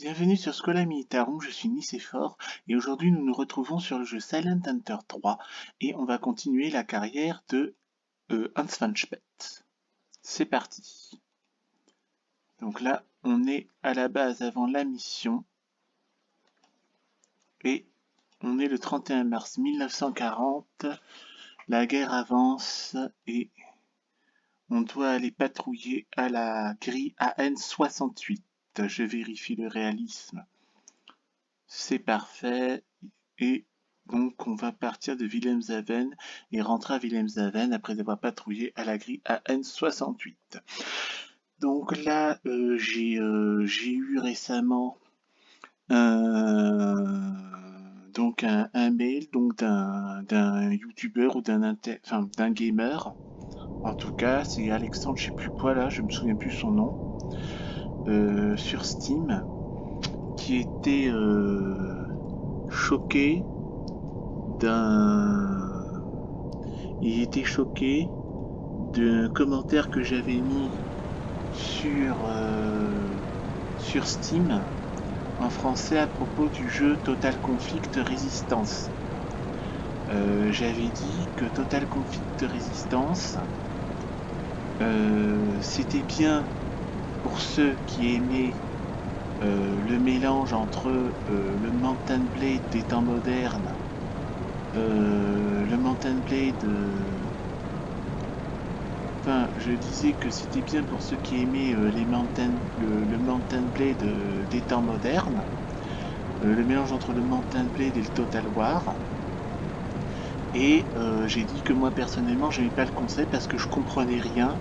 Bienvenue sur Schola Militarum, je suis Nicéphore et aujourd'hui nous nous retrouvons sur le jeu Silent Hunter 3 et on va continuer la carrière de Hans van Speth. C'est parti. Donc là on est à la base avant la mission et on est le 31 mars 1940, la guerre avance et on doit aller patrouiller à la grille AN68. Je vérifie le réalisme. C'est parfait. Et donc on va partir de Wilhelmshaven et rentrer à Wilhelmshaven après avoir patrouillé à la grille AN68. Donc là j'ai eu récemment donc un mail donc d'un youtubeur ou d'un gamer. En tout cas c'est Alexandre, je sais plus quoi là, je me souviens plus son nom, sur Steam, qui était choqué il était choqué d'un commentaire que j'avais mis sur Steam en français à propos du jeu Total Conflict Resistance. J'avais dit que Total Conflict Resistance c'était bien pour ceux qui aimaient le mélange entre le Mountain Blade des temps modernes, le Mountain Blade, enfin je disais que c'était bien pour ceux qui aimaient le Mountain Blade des temps modernes, le mélange entre le Mountain Blade et le Total War. Et j'ai dit que moi personnellement j'aimais pas le concept parce que je comprenais rien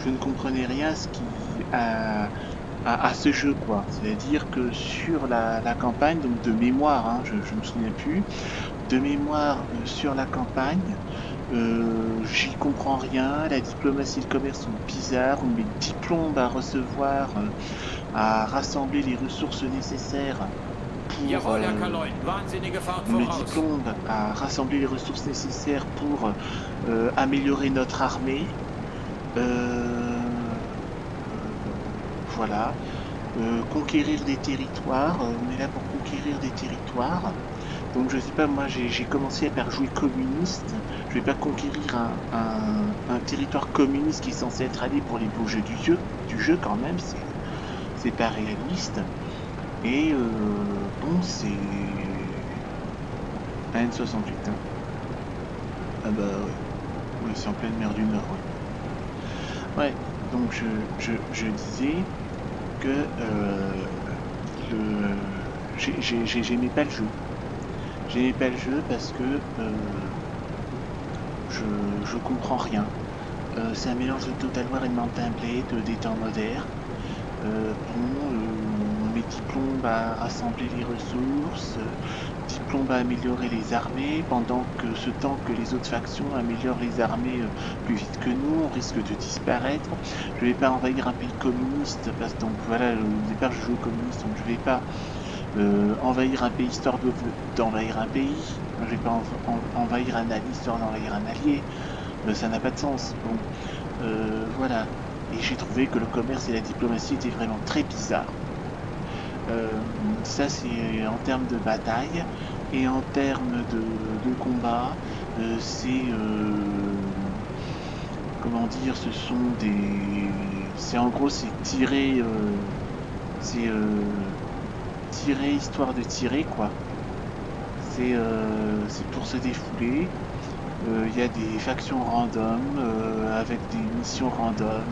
je ne comprenais rien à ce jeu, quoi. C'est-à-dire que sur la campagne, donc de mémoire, hein, je me souviens plus, de mémoire sur la campagne, j'y comprends rien, la diplomatie et le commerce sont bizarres, on met 10 plombes à recevoir, à rassembler les ressources nécessaires pour améliorer notre armée. Voilà. Conquérir des territoires, on est là pour conquérir des territoires. Donc je sais pas, moi j'ai commencé par jouer communiste. Je vais pas conquérir un territoire communiste qui est censé être allié pour les beaux jeux du jeu quand même, c'est pas réaliste. Et bon, c'est AN68, hein. Ah bah ouais, c'est en pleine mer du Nord, ouais. Ouais, donc je disais que j'aimais pas le jeu. J'aimais pas le jeu parce que je comprends rien. C'est un mélange de Total War et de Mountain Blade des temps modernes. On met 10 plombes à rassembler les ressources, 10 plombes à améliorer les armées, pendant que ce temps que les autres factions améliorent les armées plus vite que nous, on risque de disparaître. Je vais pas envahir un pays communiste, parce que donc voilà, au départ je joue au communiste, donc je vais pas envahir un pays histoire d'envahir un pays. Je vais pas envahir un allié histoire d'envahir un allié. Ça n'a pas de sens. Bon, voilà. Et j'ai trouvé que le commerce et la diplomatie étaient vraiment très bizarres. Ça c'est en termes de bataille. Et en termes de combat, c'est... comment dire, ce sont des... C'est en gros, c'est tirer... tirer histoire de tirer, quoi. C'est pour se défouler. Il y a des factions random avec des missions random.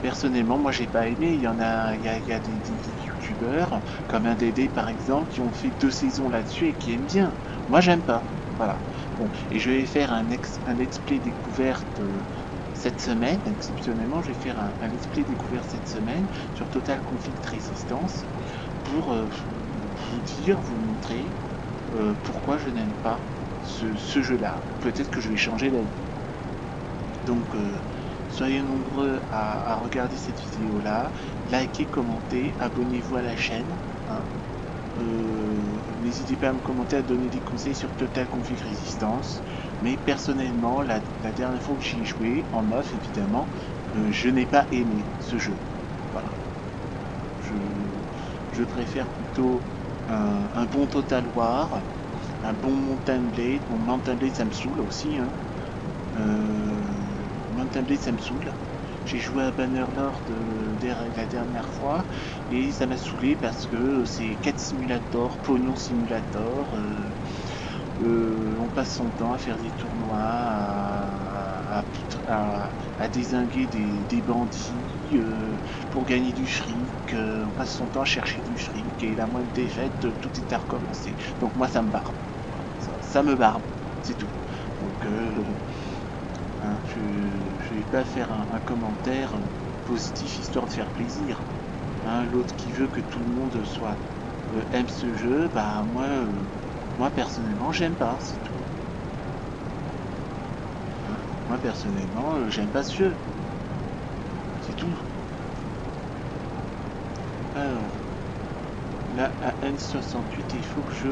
Personnellement, moi j'ai pas aimé. Il y a des youtubeurs comme un DD par exemple qui ont fait 2 saisons là-dessus et qui aiment bien. Moi j'aime pas. Voilà. Bon, et je vais faire un let's play découverte cette semaine. Exceptionnellement, je vais faire un let's play découverte cette semaine sur Total Conflict Resistance pour vous montrer pourquoi je n'aime pas ce jeu-là. Peut-être que je vais changer d'avis. Donc, soyez nombreux à regarder cette vidéo-là. Likez, commentez, abonnez-vous à la chaîne. Hein. N'hésitez pas à me commenter, à donner des conseils sur Total Conflict Resistance. Mais personnellement, la dernière fois que j'y ai joué, en off évidemment, je n'ai pas aimé ce jeu. Voilà. Je préfère plutôt un bon Total War, un bon Mountain Blade. Bon, Mountain Blade, ça me saoule aussi. Hein. Mountain Blade, ça me saoule. J'ai joué à Bannerlord la dernière fois et ça m'a saoulé parce que c'est 4 simulators, pognon simulator. On passe son temps à faire des tournois, à dézinguer des bandits pour gagner du fric. On passe son temps à chercher du fric et la moindre défaite, tout est à recommencer. Donc moi ça me barbe. Ça me barbe, c'est tout. Donc hein, je vais pas faire un commentaire positif histoire de faire plaisir. Hein, l'autre qui veut que tout le monde soit aime ce jeu, bah moi personnellement j'aime pas, c'est tout. Moi personnellement j'aime pas ce jeu. C'est tout. Alors, là à N68 il faut que je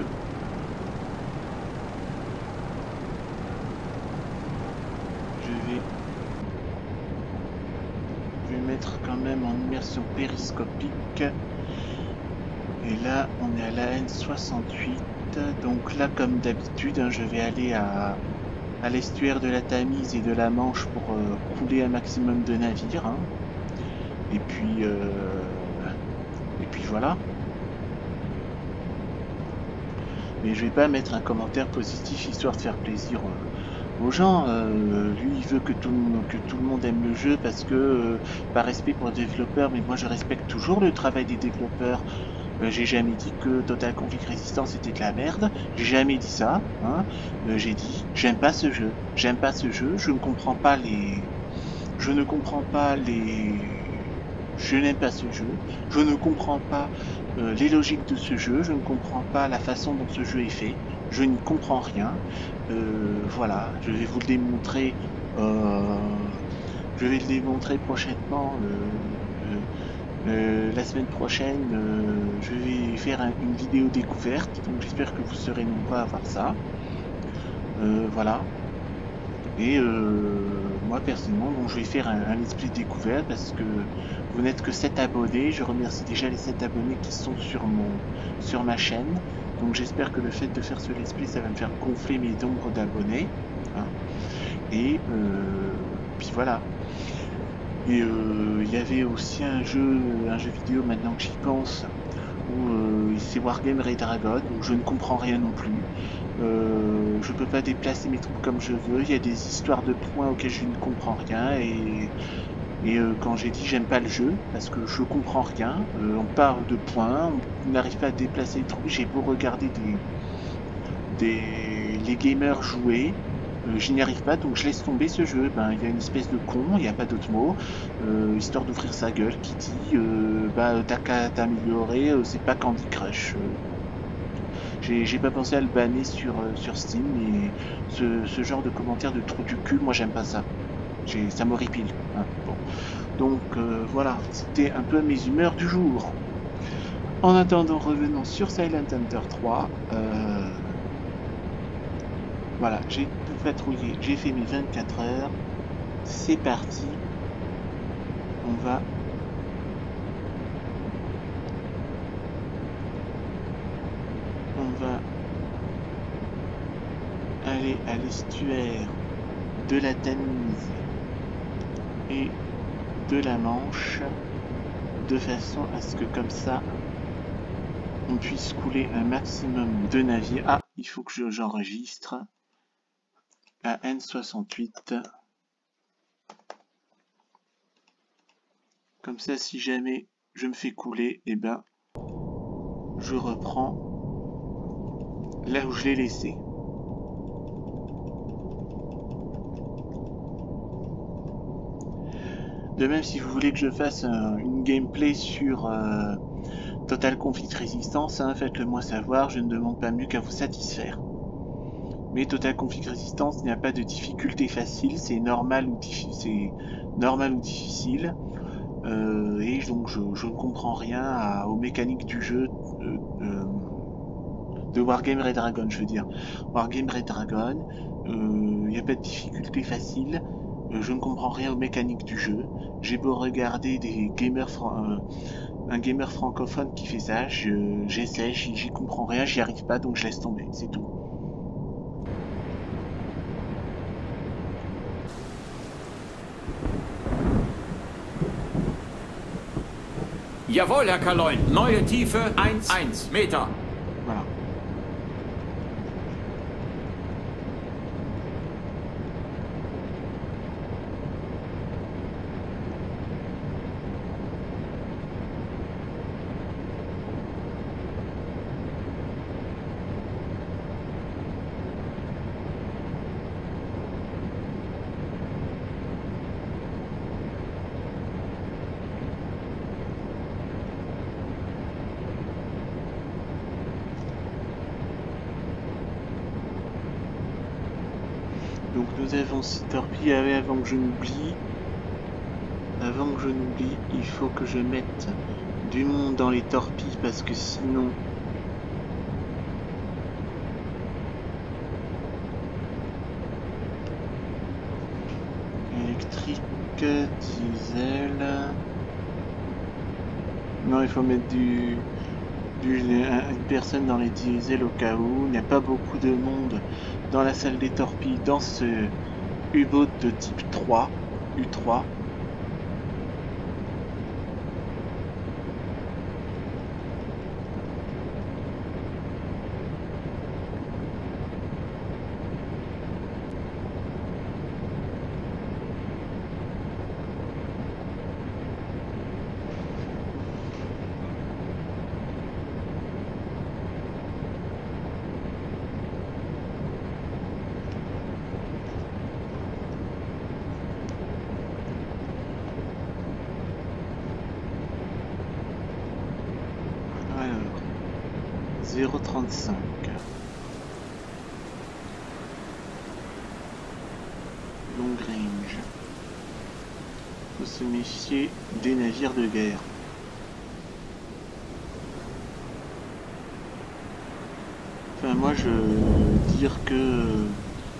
vais mettre quand même en immersion périscopique. Et là on est à la N68. Donc là comme d'habitude hein, je vais aller à l'estuaire de la Tamise et de la Manche pour couler un maximum de navires. Hein. Et puis voilà. Mais je vais pas mettre un commentaire positif histoire de faire plaisir aux gens. Lui il veut que tout le monde aime le jeu parce que par respect pour les développeurs, mais moi je respecte toujours le travail des développeurs. J'ai jamais dit que Total Conflict Resistance était de la merde. J'ai jamais dit ça. Hein. J'ai dit j'aime pas ce jeu. J'aime pas ce jeu. Je ne comprends pas les. Je ne comprends pas les. Je n'aime pas ce jeu. Je ne comprends pas les logiques de ce jeu. Je ne comprends pas la façon dont ce jeu est fait. Je n'y comprends rien. Voilà. Je vais vous le démontrer. Je vais le démontrer prochainement. La semaine prochaine, je vais faire une vidéo découverte, donc j'espère que vous serez nombreux à voir ça. Voilà. Et moi personnellement, donc, je vais faire un let's play découverte parce que vous n'êtes que 7 abonnés. Je remercie déjà les 7 abonnés qui sont sur ma chaîne. Donc j'espère que le fait de faire ce let's play, ça va me faire gonfler mes nombres d'abonnés. Hein. Et puis voilà. Et il y avait aussi un jeu vidéo maintenant que j'y pense, où c'est Wargame Red Dragon, où je ne comprends rien non plus. Je peux pas déplacer mes troupes comme je veux, il y a des histoires de points auxquelles je ne comprends rien, et quand j'ai dit j'aime pas le jeu, parce que je comprends rien, on parle de points, on n'arrive pas à déplacer les troupes, j'ai beau regarder les gamers jouer, je n'y arrive pas, donc je laisse tomber ce jeu. Ben, il y a une espèce de con, il n'y a pas d'autre mot, histoire d'ouvrir sa gueule, qui dit bah t'as qu'à t'améliorer, c'est pas Candy Crush. J'ai pas pensé à le banner sur Steam, mais ce genre de commentaire de trou du cul, moi j'aime pas ça. Ça m'horripile. Hein. Bon. Donc voilà, c'était un peu mes humeurs du jour. En attendant, revenons sur Silent Hunter 3. Voilà, j'ai tout patrouillé, j'ai fait mes 24 heures. C'est parti. On va aller à l'estuaire de la Tamise et de la Manche de façon à ce que comme ça on puisse couler un maximum de navires. Ah, il faut que j'enregistre à N68. Comme ça, si jamais je me fais couler, eh ben, je reprends là où je l'ai laissé. De même, si vous voulez que je fasse une gameplay sur Total Conflict Resistance, hein, faites-le moi savoir, je ne demande pas mieux qu'à vous satisfaire. Mais Total Conflict Resistance, il n'y a pas de difficulté facile, c'est normal ou difficile. Et donc je ne comprends rien aux mécaniques du jeu de Wargame Red Dragon, je veux dire. Wargame Red Dragon, il n'y a pas de difficulté facile. Je ne comprends rien aux mécaniques du jeu. J'ai beau regarder un gamer francophone qui fait ça, j'essaie, j'y comprends rien, j'y arrive pas, donc je laisse tomber, c'est tout. Jawohl, Herr Kaloin. Neue Tiefe 1 Meter. Voilà. Donc nous avons 6 torpilles. Avant que je n'oublie, il faut que je mette du monde dans les torpilles parce que sinon électrique, diesel. Non, il faut mettre une personne dans les diesels au cas où. Il n'y a pas beaucoup de monde dans la salle des torpilles dans ce U-boat de type 3, U3. Alors, 0,35. Long range. Faut se méfier des navires de guerre. Enfin, moi, je veux dire que...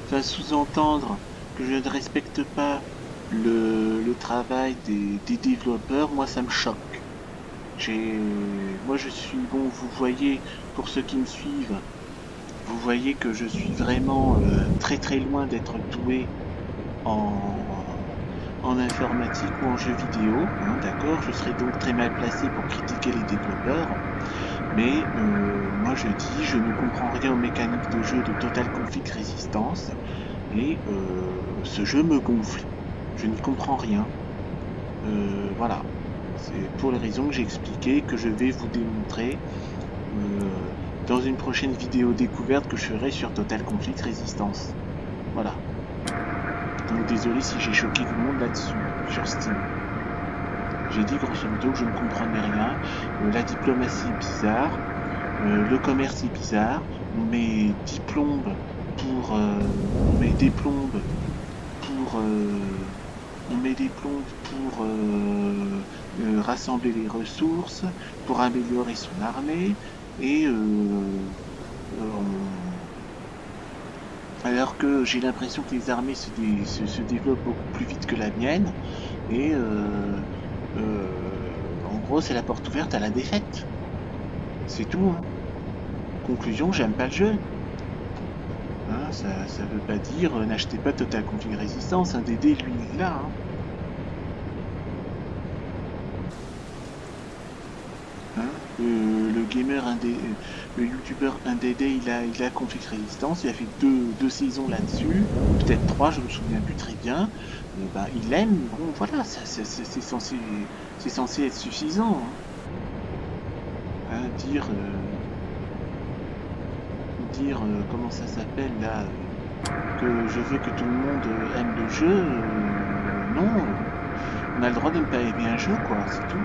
Enfin, sous-entendre que je ne respecte pas le travail des développeurs, moi, ça me choque. Moi, je suis... Bon, vous voyez, pour ceux qui me suivent, vous voyez que je suis vraiment très très loin d'être doué en informatique ou en jeux vidéo, hein, d'accord, je serais donc très mal placé pour critiquer les développeurs, mais moi je dis, je ne comprends rien aux mécaniques de jeu de Total Conflict Resistance, et ce jeu me gonfle, je n'y comprends rien, voilà, c'est pour les raisons que j'ai expliquées, que je vais vous démontrer dans une prochaine vidéo découverte que je ferai sur Total Conflict Resistance, voilà. Donc désolé si j'ai choqué tout le monde là-dessus, sur Steam. J'ai dit grosso modo que je ne comprenais rien, la diplomatie est bizarre, le commerce est bizarre, on met 10 plombes pour... on met des plombes pour... rassembler les ressources, pour améliorer son armée, et alors que j'ai l'impression que les armées se développent beaucoup plus vite que la mienne, et en gros c'est la porte ouverte à la défaite. C'est tout. Hein. Conclusion, j'aime pas le jeu. Hein, ça veut pas dire n'achetez pas Total Conflict Resistance, un DD lui il l'a. Hein. Le gamer le youtubeur 1DD il a Conflict Resistance, il a fait deux saisons là-dessus, peut-être 3, je me souviens plus très bien. Ben, il aime, bon voilà, c'est censé être suffisant. Hein. Hein, dire comment ça s'appelle là, que je veux que tout le monde aime le jeu, non, on a le droit de ne pas aimer un jeu quoi, c'est tout.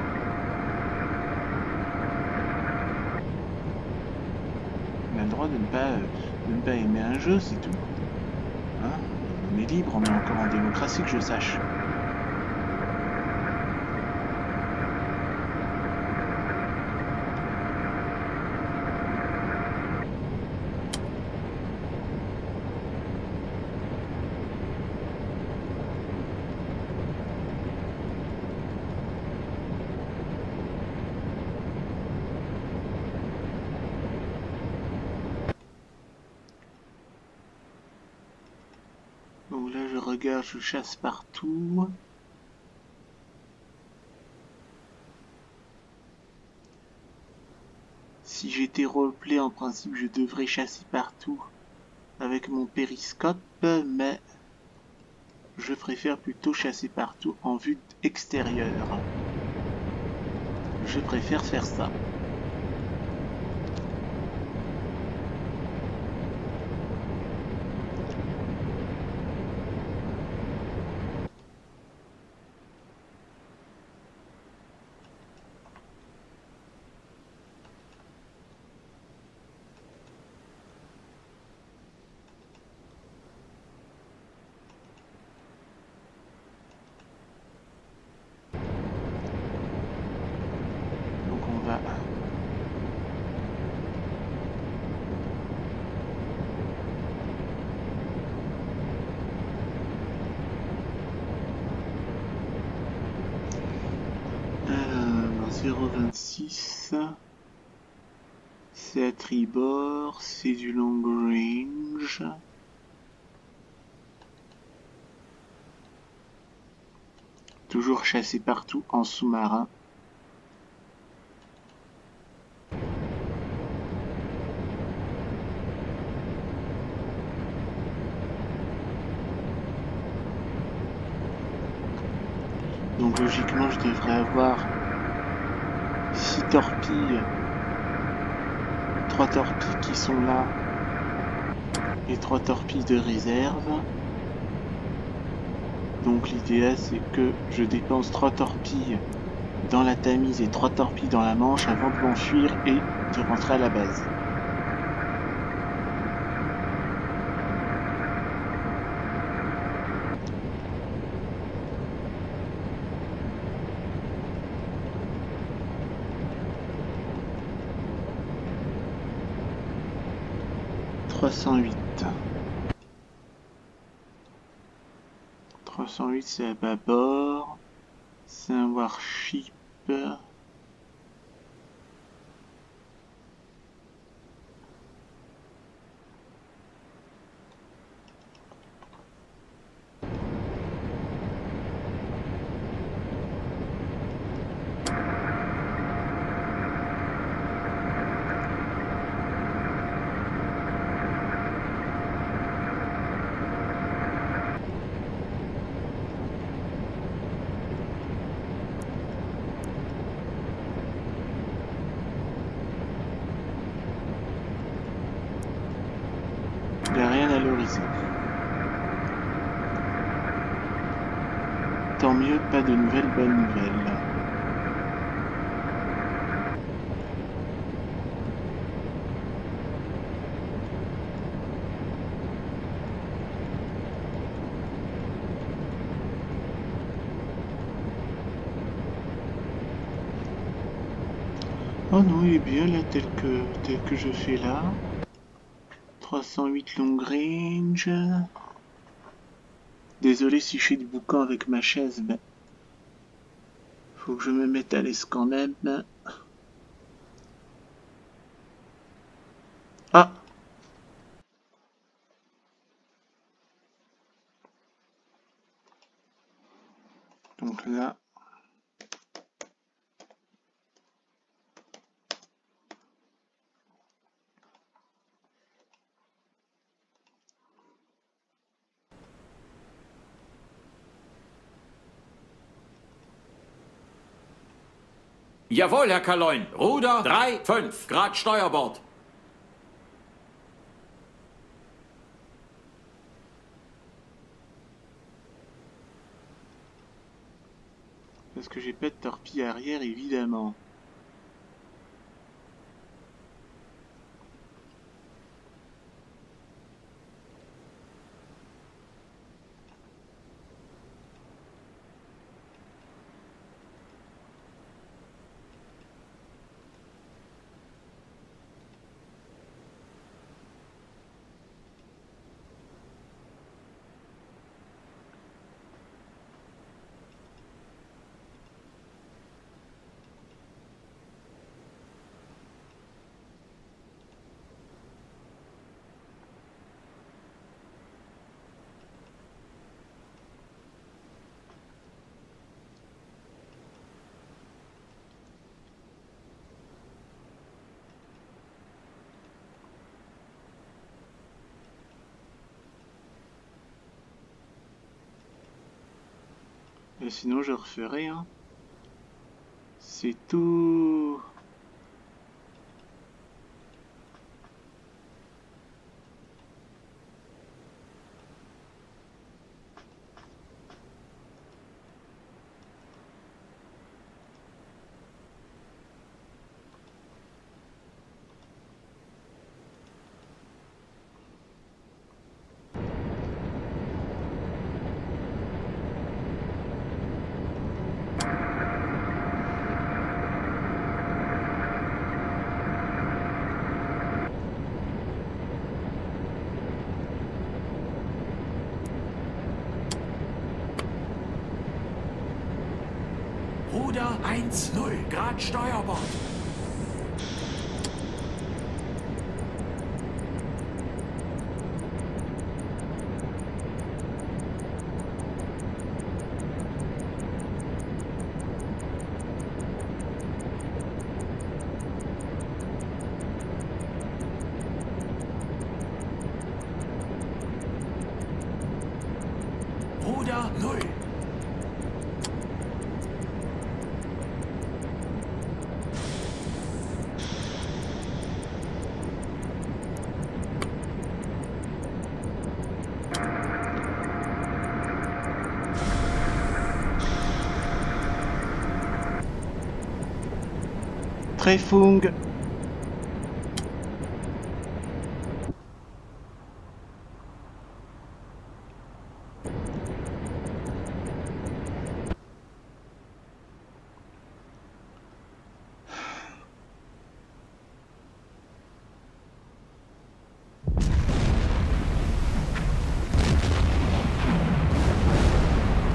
On a le droit de ne pas aimer un jeu, c'est tout. Hein, on est libre, on est encore en démocratie que je sache. regarde, je chasse partout. Si j'étais roleplay, en principe, je devrais chasser partout avec mon périscope, mais je préfère plutôt chasser partout en vue extérieure. Je préfère faire ça. Donc on va... Alors, 0,26... C'est à tribord, c'est du long range. Toujours chasser partout en sous-marin. Donc logiquement je devrais avoir 6 torpilles, 3 torpilles qui sont là et 3 torpilles de réserve. Donc l'idéal c'est que je dépense 3 torpilles dans la Tamise et 3 torpilles dans la Manche avant de m'enfuir et de rentrer à la base. .308 c'est à bâbord, c'est un warship. Il n'y a rien à l'horizon. Tant mieux, pas de nouvelles bonnes nouvelles. Oh non, il est bien là tel que je fais là. 308 long range. Désolé si je fais du boucan avec ma chaise, mais faut que je me mette à l'aise quand même. Ah! Donc là... Jawohl, Herr Kaloin. Ruder 3, 5 Grad Steuerbord. Parce que j'ai pas de torpille arrière, évidemment. Et sinon, je referai, hein. C'est tout. Ruder 1-0, Grad Steuerbord. Ruder 0. Tréfung.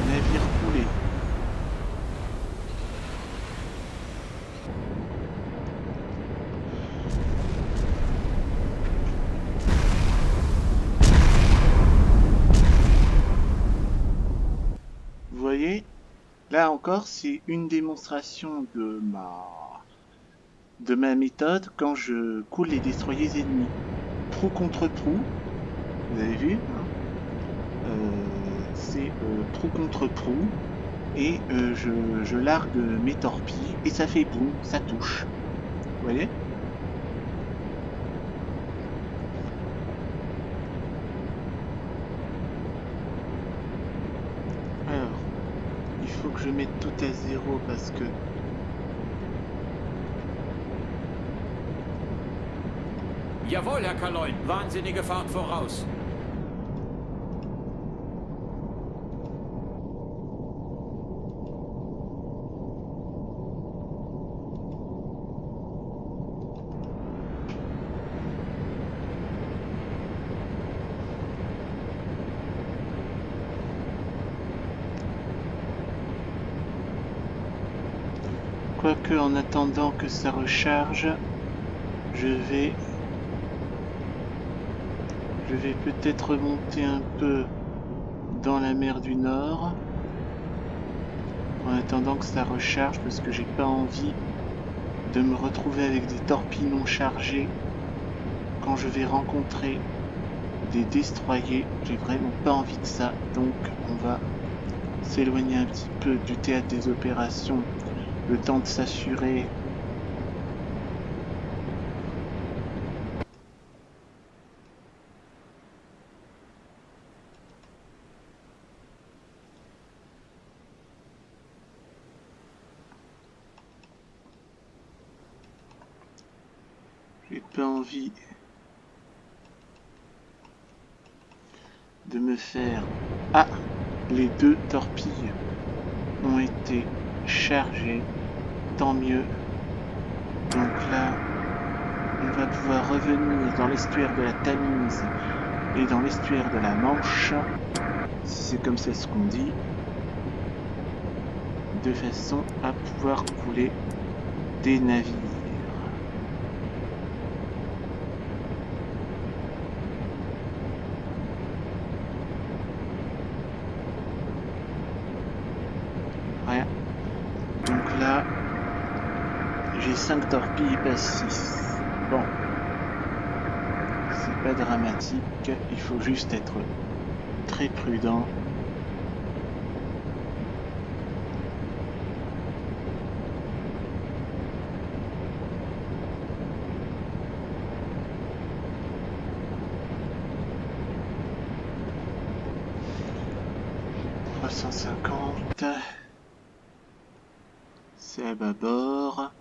Navire coulé. Vous voyez, là encore, c'est une démonstration de ma méthode quand je coule les destroyers ennemis. Proue contre proue, vous avez vu, hein, c'est proue contre proue, et je largue mes torpilles, et ça fait boum, ça touche. Vous voyez? Alors, il faut que je mette tout à zéro parce que Jawohl, Herr Kaloin. Wahnsinnige Fahrt voraus. quoique en attendant que ça recharge, je vais peut-être remonter un peu dans la mer du Nord en attendant que ça recharge parce que j'ai pas envie de me retrouver avec des torpilles non chargées quand je vais rencontrer des destroyers. J'ai vraiment pas envie de ça, donc on va s'éloigner un petit peu du théâtre des opérations le temps de s'assurer . J'ai pas envie de me faire... Ah, les deux torpilles ont été chargées, tant mieux. Donc là, on va pouvoir revenir dans l'estuaire de la Tamise et dans l'estuaire de la Manche, si c'est comme ça ce qu'on dit, de façon à pouvoir couler des navires. Voilà. Donc là, j'ai 5 torpilles, pas 6. Bon. C'est pas dramatique, il faut juste être très prudent. 50. C'est à bâbord.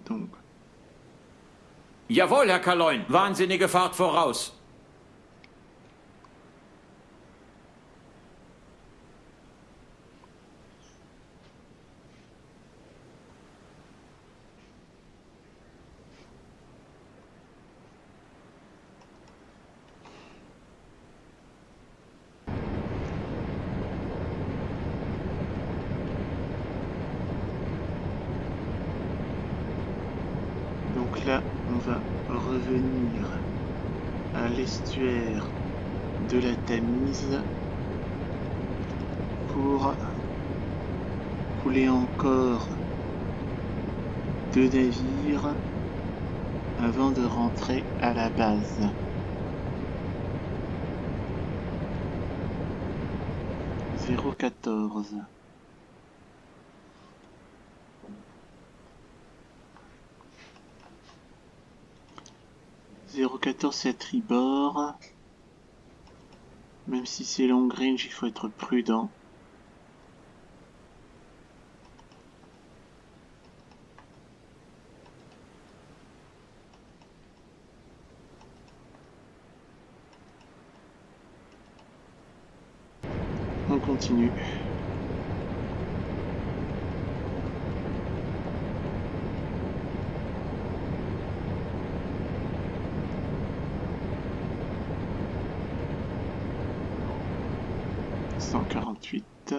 Donc. Jawohl, Herr Kaloin. Wahnsinnige Fahrt voraus. Donc là, on va revenir à l'estuaire de la Tamise pour couler encore 2 navires avant de rentrer à la base. « 014 » 014 c'est à tribord. Même si c'est long range, il faut être prudent. On continue. « 148 »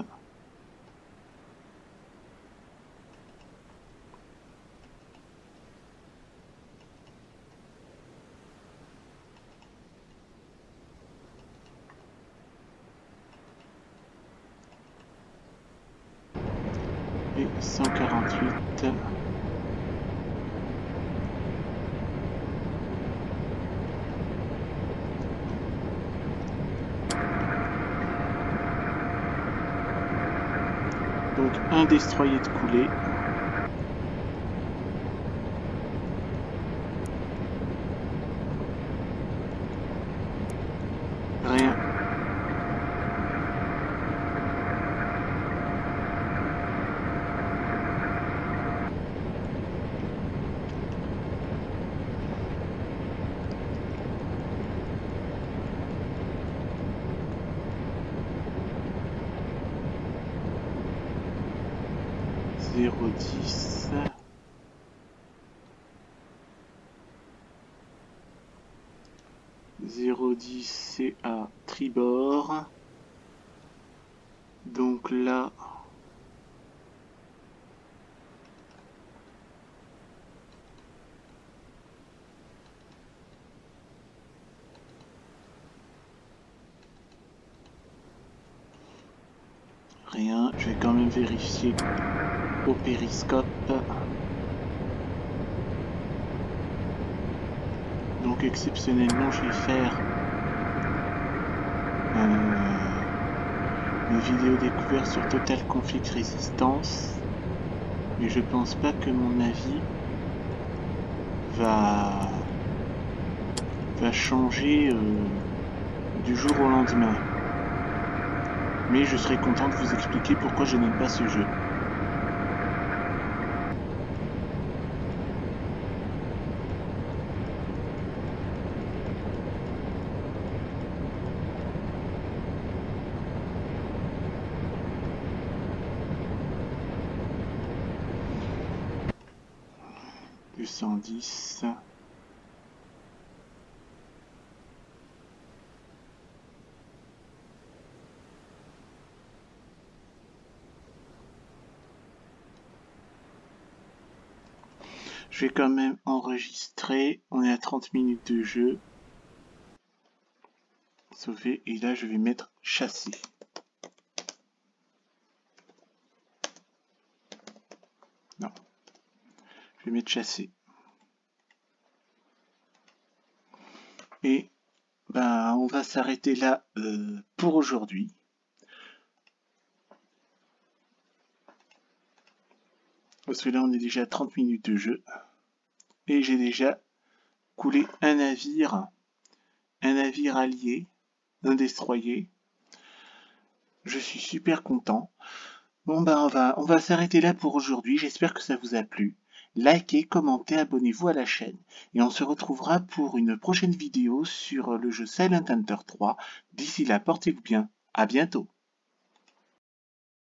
et 148. Donc un destroyer de coulée. Rien. Zéro 10. Zéro 10 c'est à tribord. Donc là, rien. Je vais quand même vérifier au périscope. Donc exceptionnellement, je vais faire une vidéo découverte sur Total Conflict Resistance. Mais je pense pas que mon avis va changer du jour au lendemain. Mais je serai content de vous expliquer pourquoi je n'aime pas ce jeu. Du 110. Je vais quand même enregistrer. On est à 30 minutes de jeu. Sauver. Et là, je vais mettre chasser. Non. Je vais mettre chasser. Et ben, on va s'arrêter là pour aujourd'hui. Parce que là, on est déjà à 30 minutes de jeu. Et j'ai déjà coulé un navire allié un destroyer. Je suis super content. Bon ben on va s'arrêter là pour aujourd'hui, j'espère que ça vous a plu. Likez, commentez, abonnez-vous à la chaîne. Et on se retrouvera pour une prochaine vidéo sur le jeu Silent Hunter 3. D'ici là, portez-vous bien. À bientôt.